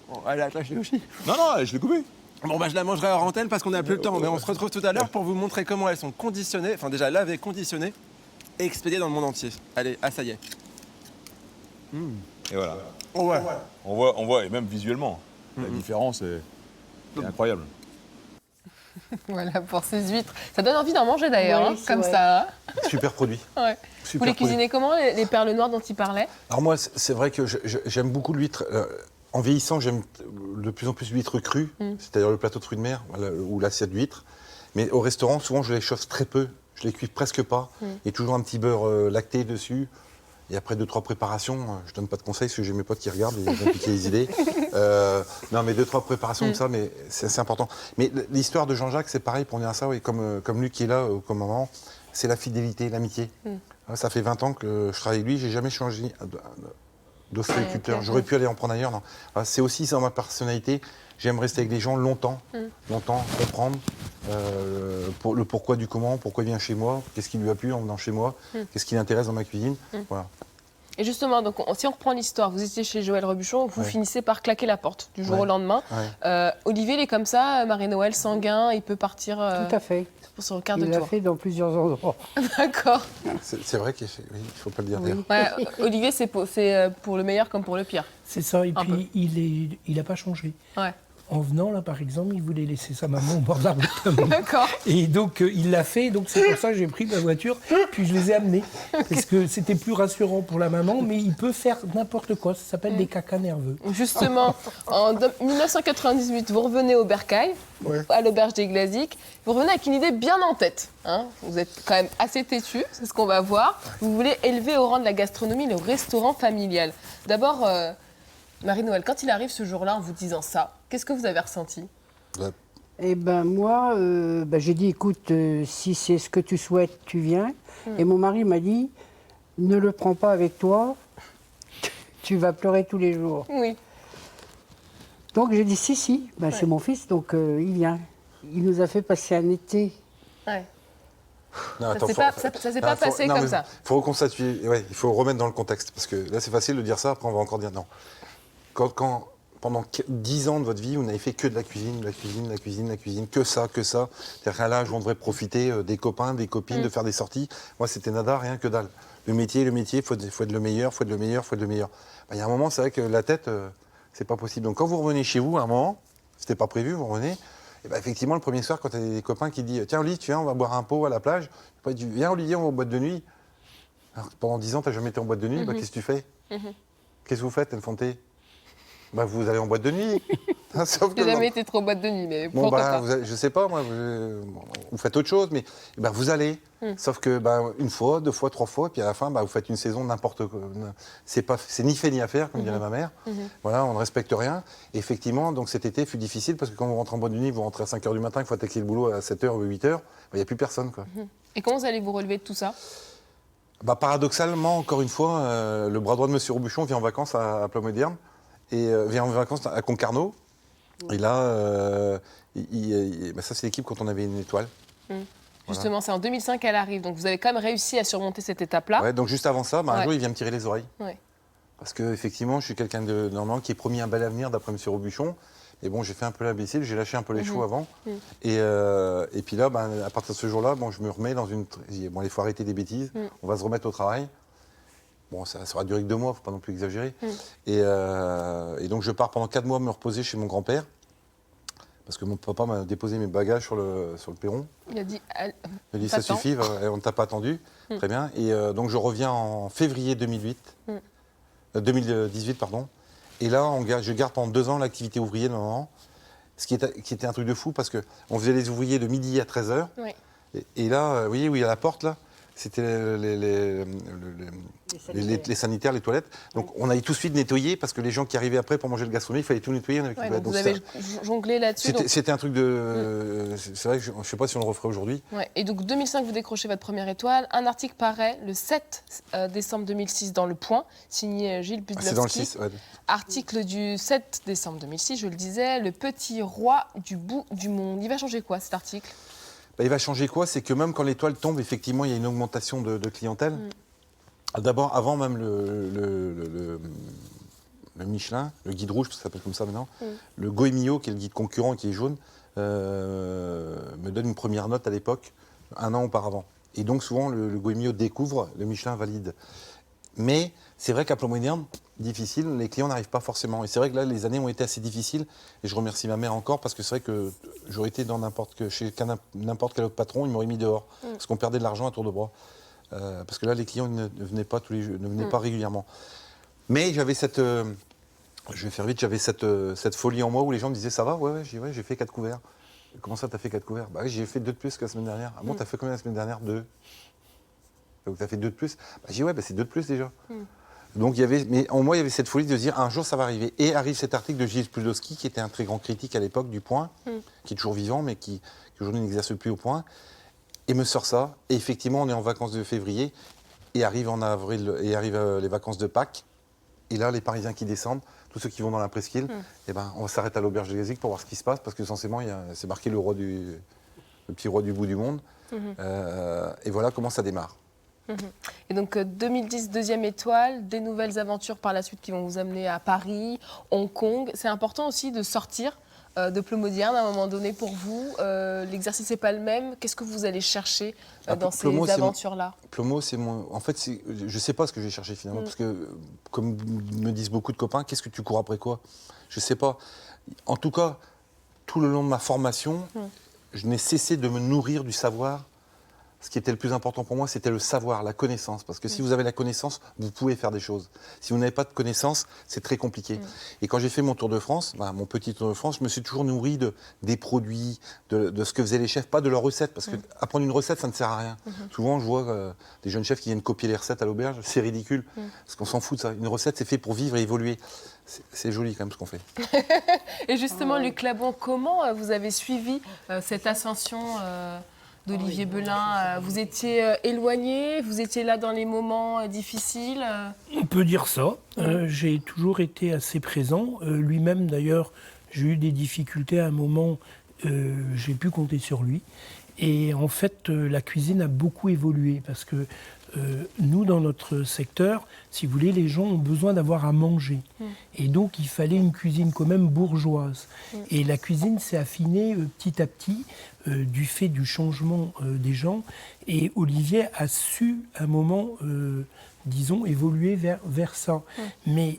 Speaker 5: Bon, allez, attache-les aussi.
Speaker 6: Non, je l'ai coupé.
Speaker 5: Bon, bah je la mangerai hors antenne parce qu'on n'a plus le temps, mais on se retrouve tout à l'heure pour vous montrer comment elles sont conditionnées, enfin déjà lavées, conditionnées et expédiées dans le monde entier. Allez, ah ça y est.
Speaker 6: Et voilà.
Speaker 5: Oh ouais.
Speaker 6: On voit, et même visuellement, la différence est incroyable.
Speaker 2: Voilà pour ces huîtres. Ça donne envie d'en manger d'ailleurs,
Speaker 4: Oui,
Speaker 2: hein,
Speaker 4: c'est
Speaker 2: comme
Speaker 4: vrai.
Speaker 2: ça.
Speaker 3: Super produit.
Speaker 2: Ouais.
Speaker 3: Super
Speaker 2: Vous les
Speaker 3: produit.
Speaker 2: cuisinez comment, les perles noires dont il parlait?
Speaker 3: Alors moi, c'est vrai que j'aime beaucoup l'huître. En vieillissant, j'aime de plus en plus l'huître crue, c'est-à-dire le plateau de fruits de mer ou l'assiette d'huître. Mais au restaurant, souvent, je les chauffe très peu. Je les cuis presque pas. Il y a toujours un petit beurre lacté dessus. Et après 2-3 préparations, je donne pas de conseils parce que j'ai mes potes qui regardent et ils vont piquer les idées. Non, mais 2-3 préparations comme ça, mais c'est assez important. Mais l'histoire de Jean-Jacques, c'est pareil pour dire ça, oui, comme Luc qui est là, comme maman, c'est la fidélité, l'amitié. Ça fait 20 ans que je travaille avec lui, j'ai jamais changé d'ostréiculteur. J'aurais pu aller en prendre ailleurs, non. C'est aussi dans ma personnalité. J'aime rester avec les gens longtemps, comprendre le pourquoi du comment, pourquoi il vient chez moi, qu'est-ce qui lui a plu en venant chez moi, qu'est-ce qui l'intéresse dans ma cuisine. Voilà.
Speaker 2: Et justement, donc, si on reprend l'histoire, vous étiez chez Joël Robuchon, vous
Speaker 3: Ouais.
Speaker 2: finissez par claquer la porte du jour
Speaker 3: Ouais.
Speaker 2: au lendemain.
Speaker 3: Ouais.
Speaker 2: Olivier, il est comme ça, Marie-Noël, sanguin, il peut partir
Speaker 4: Tout à fait.
Speaker 2: pour son quart de
Speaker 4: Il l'a
Speaker 2: tour.
Speaker 4: fait dans plusieurs endroits.
Speaker 2: D'accord.
Speaker 3: C'est vrai qu'il ne faut pas le dire.
Speaker 4: Oui.
Speaker 3: d'ailleurs.
Speaker 2: Ouais, Olivier, c'est pour le meilleur comme pour le pire.
Speaker 7: C'est ça, et
Speaker 2: Un
Speaker 7: puis il n'a pas changé.
Speaker 2: Ouais.
Speaker 7: En venant, là, par exemple, il voulait laisser sa maman au bord d'arbre.
Speaker 2: D'accord.
Speaker 7: Et donc, il l'a fait. Donc, c'est pour ça que j'ai pris ma voiture, puis je les ai amenés. Parce que c'était plus rassurant pour la maman, mais il peut faire n'importe quoi. Ça s'appelle des cacas nerveux.
Speaker 2: Justement, en 1998, vous revenez au Bercail, à l'Auberge des Glaziques. Vous revenez avec une idée bien en tête. Hein. Vous êtes quand même assez têtu, c'est ce qu'on va voir. Vous voulez élever au rang de la gastronomie le restaurant familial. D'abord, Marie-Noël, quand il arrive ce jour-là en vous disant ça, qu'est-ce que vous avez ressenti?
Speaker 4: Eh ben moi, j'ai dit, écoute, si c'est ce que tu souhaites, tu viens. Et mon mari m'a dit, ne le prends pas avec toi, tu vas pleurer tous les jours.
Speaker 2: Oui.
Speaker 4: Donc j'ai dit, si, c'est mon fils, donc il vient. Il nous a fait passer un été.
Speaker 2: Ouais.
Speaker 3: Non,
Speaker 2: Ça s'est pas passé comme ça.
Speaker 3: Il faut reconstituer, il faut remettre dans le contexte, parce que là c'est facile de dire ça, après on va encore dire non. Quand pendant 10 ans de votre vie, vous n'avez fait que de la cuisine, que ça. C'est-à-dire qu'à l'âge où on devrait profiter des copains, des copines, de faire des sorties. Moi, c'était nada, rien que dalle. Le métier, il faut être le meilleur. Il y a un moment, c'est vrai que la tête, c'est pas possible. Donc quand vous revenez chez vous, à un moment, c'était pas prévu, vous revenez, et effectivement, le premier soir, quand tu as des copains qui disent « Tiens, Olivier, tu viens, on va boire un pot à la plage », viens, Olivier, on va en boîte de nuit. Alors, pendant 10 ans, tu n'as jamais été en boîte de nuit, qu'est-ce que tu fais? Qu'est-ce que vous faites, Enfanté? Vous allez en boîte de nuit. Sauf que
Speaker 2: J'ai jamais été trop boîte de nuit, mais
Speaker 3: bon,
Speaker 2: pourquoi pas.
Speaker 3: je sais pas, moi, vous faites autre chose, mais vous allez. Sauf que une fois, 2 fois, 3 fois, puis à la fin, vous faites une saison n'importe quoi. C'est ni fait ni à faire, comme dirait ma mère. Voilà, on ne respecte rien. Et effectivement, donc cet été fut difficile parce que quand vous rentrez en boîte de nuit, vous rentrez à 5h du matin, il faut attaquer le boulot à 7h ou 8h, il n'y a plus personne, quoi.
Speaker 2: Et comment vous allez vous relever de tout ça?
Speaker 3: Paradoxalement, encore une fois, le bras droit de Monsieur Robuchon vient en vacances à Ploumodierne et vient en vacances à Concarneau. Et là, ça c'est l'équipe quand on avait une étoile.
Speaker 2: Justement, c'est en 2005 qu'elle arrive, donc vous avez quand même réussi à surmonter cette étape-là.
Speaker 3: Ouais, donc juste avant ça, un jour il vient me tirer les oreilles.
Speaker 2: Ouais.
Speaker 3: Parce qu'effectivement, je suis quelqu'un de normalement qui est promis un bel avenir d'après M. Robuchon. Et bon, j'ai fait un peu l'imbécile, j'ai lâché un peu les chevaux avant. Et puis là, à partir de ce jour-là, je me remets dans une... Bon, il faut arrêter des bêtises, on va se remettre au travail. Bon, ça aura duré que 2 mois, il ne faut pas non plus exagérer. Et donc je pars pendant 4 mois me reposer chez mon grand-père. Parce que mon papa m'a déposé mes bagages sur le perron.
Speaker 2: Il a dit,
Speaker 3: ça suffit, on ne t'a pas attendu. Très bien. Et donc je reviens en février 2018, pardon. Et là, je garde pendant 2 ans l'activité ouvrière normalement. Ce qui était un truc de fou parce qu'on faisait les ouvriers de midi à 13h.
Speaker 2: Oui.
Speaker 3: Et là, vous voyez où il y a la porte là, c'était les sanitaires, les toilettes. Donc on avait tout de suite nettoyé parce que les gens qui arrivaient après pour manger le gastronomie, il fallait tout nettoyer.
Speaker 2: Donc vous avez jonglé là-dessus.
Speaker 3: C'était un truc de... C'est vrai que je ne sais pas si on le referait aujourd'hui.
Speaker 2: Ouais. Et donc 2005, vous décrochez votre première étoile. Un article paraît le 7 décembre 2006 dans Le Point, signé Gilles Budlowski.
Speaker 3: C'est dans le 6, ouais.
Speaker 2: Article du 7 décembre 2006, je le disais, le petit roi du bout du monde. Il va changer quoi cet article?
Speaker 3: Il va changer quoi? C'est que même quand l'étoile tombe, effectivement, il y a une augmentation de clientèle. D'abord, avant même le Michelin, le guide rouge, ça s'appelle comme ça maintenant, le Goemio, qui est le guide concurrent, qui est jaune, me donne une première note à l'époque, 1 an auparavant. Et donc souvent, le Goemio découvre, le Michelin valide. Mais c'est vrai qu'à Ploumodierne, difficile, les clients n'arrivent pas forcément. Et c'est vrai que là, les années ont été assez difficiles. Et je remercie ma mère encore parce que c'est vrai que j'aurais été chez n'importe quel autre patron, il m'aurait mis dehors. Parce qu'on perdait de l'argent à tour de bras. Parce que là, les clients ne venaient pas pas régulièrement. Mais j'avais cette... je vais faire vite, j'avais cette folie en moi où les gens me disaient « Ça va? Ouais, j'ai fait 4 couverts. » Comment ça, t'as fait 4 couverts? Bah oui, j'ai fait 2 de plus que la semaine dernière. Ah bon, t'as fait combien la semaine dernière? 2. Donc t'as fait 2 de plus? J'ai dit ouais, c'est 2 de plus déjà. Donc mais en moi il y avait cette folie de se dire un jour ça va arriver. Et arrive cet article de Gilles Budlowski qui était un très grand critique à l'époque du Point, qui est toujours vivant mais qui aujourd'hui n'exerce plus au Point, et me sort ça. Et effectivement on est en vacances de février et arrive en avril et arrive les vacances de Pâques. Et là les Parisiens qui descendent, tous ceux qui vont dans la presqu'île, on s'arrête à l'auberge de Gazic pour voir ce qui se passe parce que censément c'est marqué le petit roi du bout du monde. Et voilà comment ça démarre.
Speaker 2: Et donc 2010, 2e étoile, des nouvelles aventures par la suite qui vont vous amener à Paris, Hong Kong. C'est important aussi de sortir de Ploumodierne à un moment donné pour vous. L'exercice n'est pas le même. Qu'est-ce que vous allez chercher dans ces aventures-là?
Speaker 3: Plomo, c'est mon... En fait, je ne sais pas ce que je vais chercher finalement. Parce que, comme me disent beaucoup de copains, qu'est-ce que tu cours après quoi? Je ne sais pas. En tout cas, tout le long de ma formation, je n'ai cessé de me nourrir du savoir. Ce qui était le plus important pour moi, c'était le savoir, la connaissance. Parce que si vous avez la connaissance, vous pouvez faire des choses. Si vous n'avez pas de connaissance, c'est très compliqué. Et quand j'ai fait mon Tour de France, mon petit Tour de France, je me suis toujours nourri des produits, de ce que faisaient les chefs, pas de leurs recettes. Parce qu'apprendre une recette, ça ne sert à rien. Souvent, je vois des jeunes chefs qui viennent copier les recettes à l'auberge. C'est ridicule. Parce qu'on s'en fout de ça. Une recette, c'est fait pour vivre et évoluer. c'est joli quand même ce qu'on fait.
Speaker 2: Et justement, Luc Labon, comment vous avez suivi cette ascension d'Olivier Belin? Vous étiez éloigné? Vous étiez là dans les moments difficiles?
Speaker 7: On peut dire ça. J'ai toujours été assez présent. Lui-même, d'ailleurs, j'ai eu des difficultés à un moment. J'ai pu compter sur lui. Et en fait, la cuisine a beaucoup évolué parce que nous, dans notre secteur, si vous voulez, les gens ont besoin d'avoir à manger. Et donc, il fallait une cuisine quand même bourgeoise. Et la cuisine s'est affinée petit à petit du fait du changement des gens. Et Olivier a su, à un moment, disons, évoluer vers ça. Mais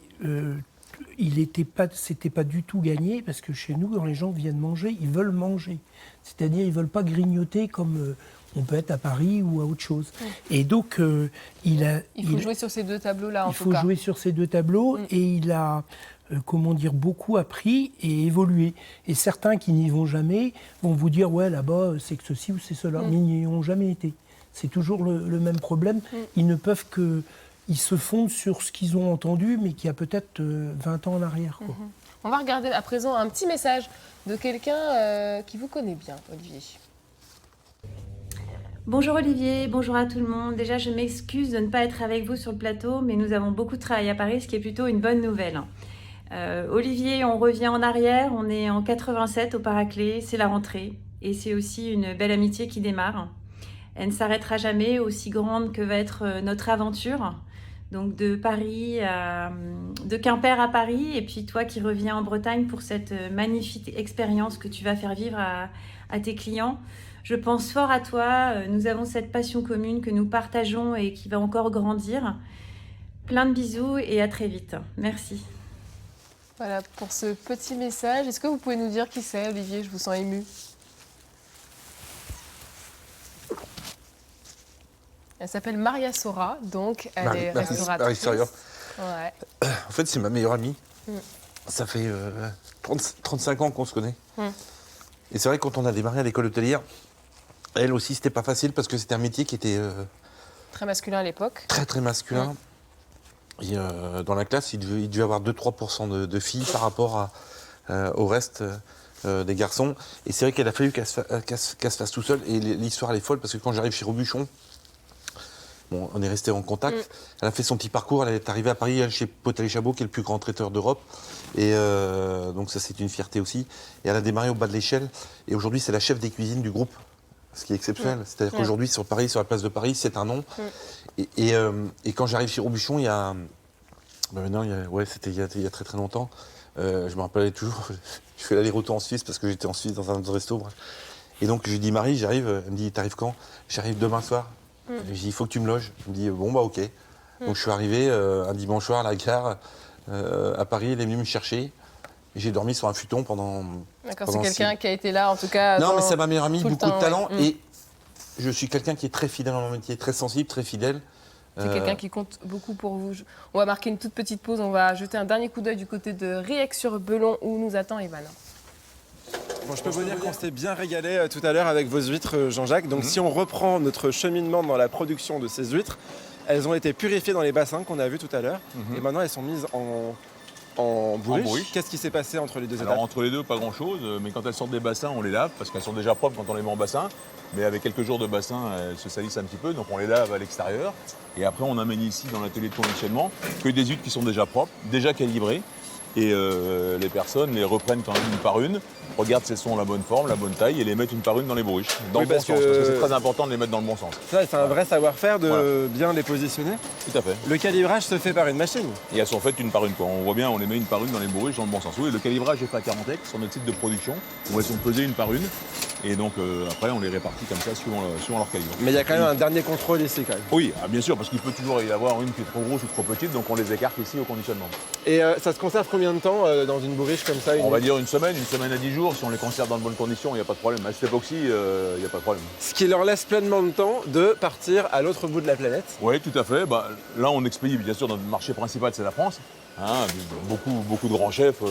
Speaker 7: c'était pas du tout gagné parce que chez nous, quand les gens viennent manger, ils veulent manger. C'est-à-dire, ils veulent pas grignoter comme on peut être à Paris ou à autre chose. Et donc, il
Speaker 2: faut jouer sur ces deux tableaux-là, en tout cas.
Speaker 7: Il faut jouer sur ces deux tableaux et il a, beaucoup appris et évolué. Et certains qui n'y vont jamais vont vous dire, ouais, là-bas, c'est que ceci ou c'est cela. Mais ils n'y ont jamais été. C'est toujours le même problème. Ils ne peuvent que... Ils se fondent sur ce qu'ils ont entendu, mais qui a peut-être 20 ans en arrière. Quoi.
Speaker 2: On va regarder à présent un petit message de quelqu'un qui vous connaît bien, Olivier.
Speaker 11: Bonjour Olivier, bonjour à tout le monde. Déjà, je m'excuse de ne pas être avec vous sur le plateau, mais nous avons beaucoup de travail à Paris, ce qui est plutôt une bonne nouvelle. Olivier, on revient en arrière, on est en 87 au Paraclet, c'est la rentrée. Et c'est aussi une belle amitié qui démarre. Elle ne s'arrêtera jamais, aussi grande que va être notre aventure. Donc de Quimper à Paris, et puis toi qui reviens en Bretagne pour cette magnifique expérience que tu vas faire vivre à tes clients. Je pense fort à toi, nous avons cette passion commune que nous partageons et qui va encore grandir. Plein de bisous et à très vite. Merci.
Speaker 2: Voilà pour ce petit message. Est-ce que vous pouvez nous dire qui c'est, Olivier? Je vous sens ému. Elle s'appelle Maria Sora, donc elle est restauratrice.
Speaker 3: Marie Soria.
Speaker 2: Ouais.
Speaker 3: En fait, c'est ma meilleure amie. Ça fait 35 ans qu'on se connaît. Et c'est vrai que quand on a démarré à l'école hôtelière, elle aussi, c'était pas facile parce que c'était un métier qui était...
Speaker 2: très masculin à l'époque.
Speaker 3: Très, très masculin. Et, dans la classe, il devait y avoir 2-3% de filles par rapport au reste des garçons. Et c'est vrai qu'elle a fallu qu'elle se fasse tout seule. Et l'histoire, elle est folle parce que quand j'arrive chez Robuchon, bon, on est resté en contact. Elle a fait son petit parcours. Elle est arrivée à Paris chez Potel et Chabot, qui est le plus grand traiteur d'Europe. Et donc ça, c'est une fierté aussi. Et elle a démarré au bas de l'échelle. Et aujourd'hui, c'est la chef des cuisines du groupe, ce qui est exceptionnel. C'est-à-dire qu'aujourd'hui, sur Paris, sur la place de Paris, c'est un nom. Et quand j'arrive chez Robuchon, il y a... maintenant, c'était il y a très très longtemps. Je me rappelais toujours, je fais l'aller-retour en Suisse parce que j'étais en Suisse dans un resto. Et donc, je lui dis, Marie, j'arrive. Elle me dit, t'arrives quand? J'arrive demain soir. Je dis, il faut que tu me loges. Elle me dit, bon, bah ok. Donc je suis arrivé un dimanche soir à la gare à Paris, elle est venue me chercher. Et j'ai dormi sur un futon pendant...
Speaker 2: D'accord, c'est quelqu'un qui a été là, en tout cas...
Speaker 3: Non, mais c'est ma meilleure amie, beaucoup de talent. Et je suis quelqu'un qui est très fidèle dans mon métier, très sensible, très fidèle.
Speaker 2: C'est quelqu'un qui compte beaucoup pour vous. On va marquer une toute petite pause, on va jeter un dernier coup d'œil du côté de Riec-sur-Belon où nous attend Evan.
Speaker 5: Bon, je peux vous dire qu'on s'est bien régalé tout à l'heure avec vos huîtres, Jean-Jacques. Donc si on reprend notre cheminement dans la production de ces huîtres, elles ont été purifiées dans les bassins qu'on a vus tout à l'heure. Et maintenant, elles sont mises en bourriche. Qu'est-ce qui s'est passé entre les deux étapes?
Speaker 6: Alors entre les deux, pas grand-chose. Mais quand elles sortent des bassins, on les lave parce qu'elles sont déjà propres quand on les met en bassin. Mais avec quelques jours de bassin, elles se salissent un petit peu. Donc on les lave à l'extérieur. Et après, on amène ici dans l'atelier de conditionnement que des huîtres qui sont déjà propres, déjà calibrées. Et les personnes les reprennent quand même une par une, regardent si elles sont la bonne forme, la bonne taille et les mettent une par une dans les bourriches. Dans le bon sens, parce que c'est très important de les mettre dans le bon sens.
Speaker 5: Ça, c'est un vrai savoir-faire de bien les positionner.
Speaker 6: Tout à fait.
Speaker 5: Le calibrage se fait par une machine.
Speaker 6: Et elles sont faites une par une, quoi. On voit bien, on les met une par une dans les bourriches dans le bon sens. Oui, le calibrage est fait à Carantec, sur notre site de production, où elles sont pesées une par une. Et donc après, on les répartit comme ça suivant leur calibre.
Speaker 5: Mais il y a quand même un dernier contrôle ici, quand même.
Speaker 6: Oui, bien sûr, parce qu'il peut toujours y avoir une qui est trop grosse ou trop petite, donc on les écarte ici au conditionnement.
Speaker 5: Et ça se conserve combien de temps dans une bourriche comme ça?
Speaker 6: On va dire une semaine à 10 jours. Si on les conserve dans de bonnes conditions, il n'y a pas de problème. À cet époque-ci, il n'y a pas de problème.
Speaker 5: Ce qui leur laisse pleinement de temps de partir à l'autre bout de la planète.
Speaker 6: Oui, tout à fait. Là, on expédie, bien sûr, notre marché principal, c'est la France. Beaucoup de grands chefs,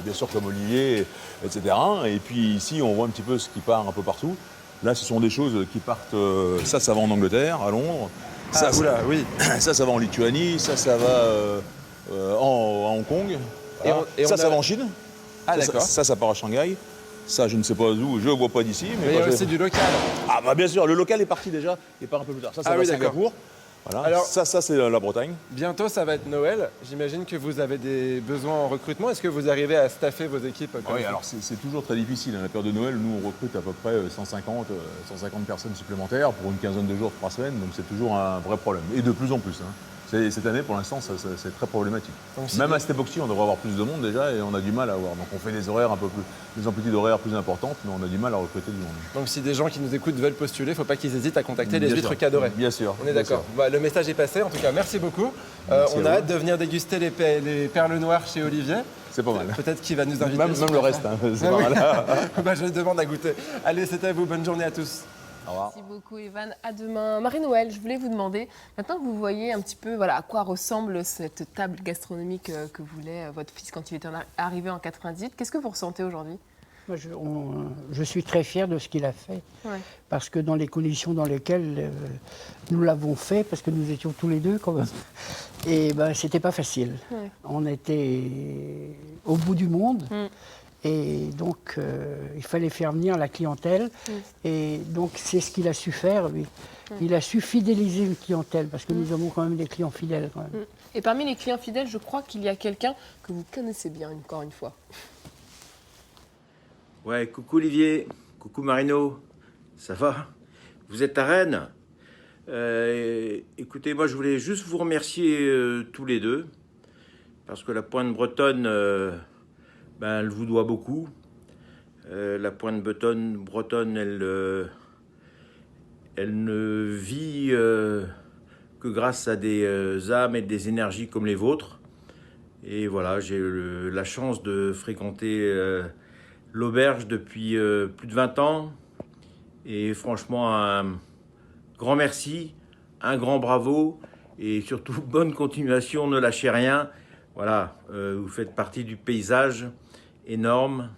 Speaker 6: bien sûr, comme Olivier, etc. Et puis ici, on voit un petit peu ce qui part un peu partout. Là, ce sont des choses qui partent... ça va en Angleterre, à Londres. Ça va en Lituanie. Ça va à Hong Kong. Ça va en Chine.
Speaker 5: Ah, d'accord.
Speaker 6: Ça part à Shanghai. Ça, je ne sais pas où, je ne vois pas d'ici.
Speaker 5: Mais il y a aussi du local.
Speaker 6: Ah, bah bien sûr, le local est parti déjà, il part un peu plus tard. Ça va à Singapour. Voilà.
Speaker 5: Alors,
Speaker 6: ça c'est la Bretagne.
Speaker 5: Bientôt, ça va être Noël. J'imagine que vous avez des besoins en recrutement. Est-ce que vous arrivez à staffer vos équipes comme
Speaker 6: Oui,
Speaker 5: ça?
Speaker 6: alors c'est toujours très difficile. À la période de Noël, nous, on recrute à peu près 150 personnes supplémentaires pour une quinzaine de jours, 3 semaines. Donc c'est toujours un vrai problème. Et de plus en plus. Cette année, pour l'instant, c'est très problématique.
Speaker 5: Donc,
Speaker 6: Même à cette époque-ci, on devrait avoir plus de monde déjà et on a du mal à avoir. Donc on fait des horaires des amplitudes horaires plus importantes, mais on a du mal à recruter du monde.
Speaker 5: Donc si des gens qui nous écoutent veulent postuler, il ne faut pas qu'ils hésitent à contacter les
Speaker 6: Bien
Speaker 5: huîtres
Speaker 6: sûr.
Speaker 5: Cadoré.
Speaker 6: Bien sûr.
Speaker 5: On est d'accord. Bah, le message est passé. En tout cas, merci beaucoup.
Speaker 6: Merci
Speaker 5: on
Speaker 6: à
Speaker 5: a
Speaker 6: vous.
Speaker 5: hâte de venir déguster les perles noires chez Olivier.
Speaker 6: C'est pas mal.
Speaker 5: Peut-être qu'il va nous inviter.
Speaker 6: Même
Speaker 5: sur
Speaker 6: le reste, c'est pas mal.
Speaker 5: Bah, je demande à goûter. Allez, c'était à vous. Bonne journée à tous.
Speaker 6: Au revoir.
Speaker 2: Merci beaucoup, Evan. À demain. Marie-Noël, je voulais vous demander, maintenant que vous voyez un petit peu à quoi ressemble cette table gastronomique que voulait votre fils quand il était arrivé en 98, qu'est-ce que vous ressentez aujourd'hui?
Speaker 4: Moi, je suis très fier de ce qu'il a fait, parce que dans les conditions dans lesquelles nous l'avons fait, parce que nous étions tous les deux quand même, et ben c'était pas facile.
Speaker 2: Ouais.
Speaker 4: On était au bout du monde, et donc il fallait faire venir la clientèle, et donc c'est ce qu'il a su faire, lui. Il a su fidéliser une clientèle, parce que nous avons quand même des clients fidèles. Quand même.
Speaker 2: Et parmi les clients fidèles, je crois qu'il y a quelqu'un que vous connaissez bien, encore une fois.
Speaker 12: Ouais, coucou Olivier, coucou Marino, ça va? Vous êtes à Rennes? Écoutez, moi je voulais juste vous remercier tous les deux, parce que la pointe bretonne, elle vous doit beaucoup. La pointe bretonne, elle ne vit que grâce à des âmes et des énergies comme les vôtres. Et voilà, j'ai eu la chance de fréquenter l'auberge depuis plus de 20 ans. Et franchement, un grand merci, un grand bravo et surtout bonne continuation, ne lâchez rien. Voilà, vous faites partie du paysage énorme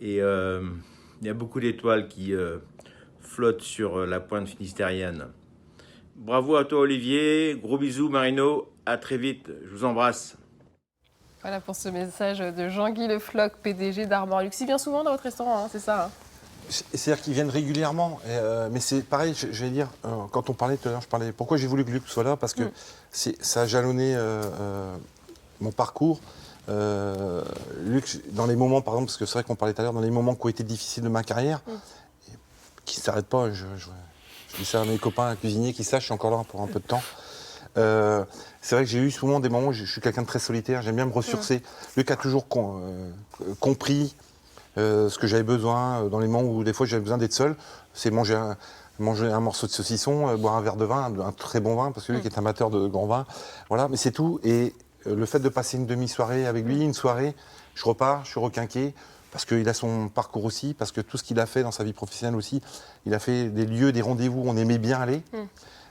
Speaker 12: et il y a beaucoup d'étoiles qui flottent sur la pointe finistérienne. Bravo à toi Olivier, gros bisous Marino, à très vite, je vous embrasse.
Speaker 2: Voilà pour ce message de Jean-Guy Le Floch, PDG d'Armor Luxe. Il vient souvent dans votre restaurant, c'est ça?
Speaker 3: C'est-à-dire qu'ils viennent régulièrement, mais c'est pareil, je vais dire, quand on parlait tout à l'heure, je parlais, pourquoi j'ai voulu que Luc soit là, parce que ça a jalonné mon parcours. Luc, dans les moments, par exemple, parce que c'est vrai qu'on parlait tout à l'heure, dans les moments qui ont été difficiles de ma carrière, qui ne s'arrêtent pas, je dis ça à mes copains cuisiniers qui sachent, je suis encore là pour un peu de temps. C'est vrai que j'ai eu souvent des moments où je suis quelqu'un de très solitaire, j'aime bien me ressourcer. Luc a toujours compris ce que j'avais besoin dans les moments où des fois j'avais besoin d'être seul. C'est manger un morceau de saucisson, boire un verre de vin, un très bon vin, parce que Luc est amateur de grand vin. Voilà, mais c'est tout. Et le fait de passer une demi-soirée avec lui, une soirée, je repars, je suis requinqué, parce qu'il a son parcours aussi, parce que tout ce qu'il a fait dans sa vie professionnelle aussi, il a fait des lieux, des rendez-vous où on aimait bien aller.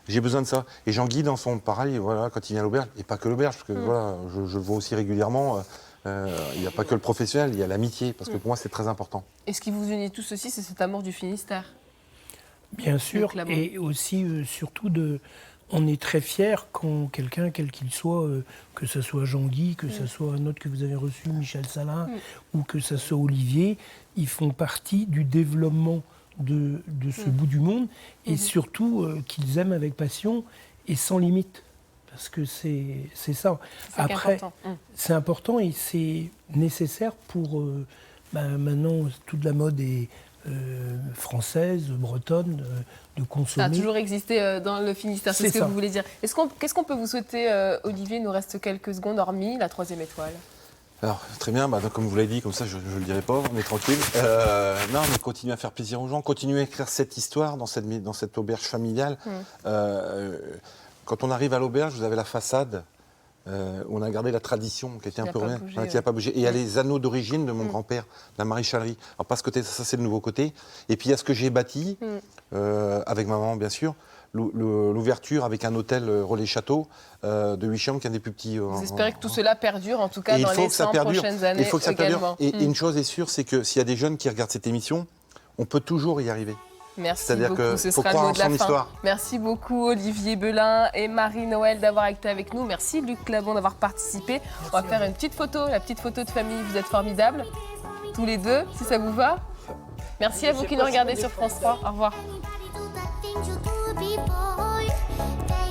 Speaker 3: J'ai besoin de ça. Et Jean-Guy, dans son pareil, voilà, quand il vient à l'auberge, et pas que l'auberge, parce que voilà, je le vois aussi régulièrement, il n'y a pas que le professionnel, il y a l'amitié, parce que pour moi, c'est très important.
Speaker 2: Et ce qui vous unit tous aussi, c'est cet amour du Finistère.
Speaker 7: Bien sûr,
Speaker 2: Clairement.
Speaker 7: et aussi, surtout, on est très fiers quand quelqu'un, quel qu'il soit, que ce soit Jean-Guy, que ce soit un autre que vous avez reçu, Michel Salin, ou que ce soit Olivier, ils font partie du développement de ce bout du monde, et surtout qu'ils aiment avec passion et sans limite. Parce que c'est ça. Après, c'est important et c'est nécessaire pour maintenant toute la mode est française, bretonne, de consommer.
Speaker 2: Ça a toujours existé dans le Finistère, c'est ce que vous voulez dire. Qu'est-ce qu'on peut vous souhaiter, Olivier? Il nous reste quelques secondes, hormis la 3e étoile.
Speaker 3: Alors, très bien, comme vous l'avez dit, comme ça je ne le dirai pas, on est tranquille. Non, mais continuer à faire plaisir aux gens, continuer à écrire cette histoire dans cette auberge familiale. Quand on arrive à l'auberge, vous avez la façade, où on a gardé la tradition qui était un peu rien, qui n'a pas bougé. Et il y a les anneaux d'origine de mon grand-père, la maréchalerie. Alors, pas ce côté, ça c'est le nouveau côté. Et puis il y a ce que j'ai bâti, avec maman bien sûr, l'ouverture avec un hôtel relais château de 8 chambres, qui est un des plus petits.
Speaker 2: Vous espérez que tout cela perdure, en tout cas dans les 100 prochaines années.
Speaker 3: Il faut que ça perdure.
Speaker 2: Également.
Speaker 3: Et une chose est sûre, c'est que s'il y a des jeunes qui regardent cette émission, on peut toujours y arriver.
Speaker 2: Merci
Speaker 3: C'est-à-dire
Speaker 2: beaucoup,
Speaker 3: que
Speaker 2: ce
Speaker 3: faut
Speaker 2: sera le
Speaker 3: croire
Speaker 2: mot
Speaker 3: en
Speaker 2: de la
Speaker 3: son
Speaker 2: fin.
Speaker 3: histoire.
Speaker 2: Merci beaucoup Olivier Belin et Marie-Noël d'avoir été avec nous. Merci Luc Clabon d'avoir participé. On va faire une petite photo, la petite photo de famille. Vous êtes formidables, tous les deux, si ça vous va. Merci à vous qui nous regardez sur France 3. Au revoir.
Speaker 1: Anybody do the things you do before? They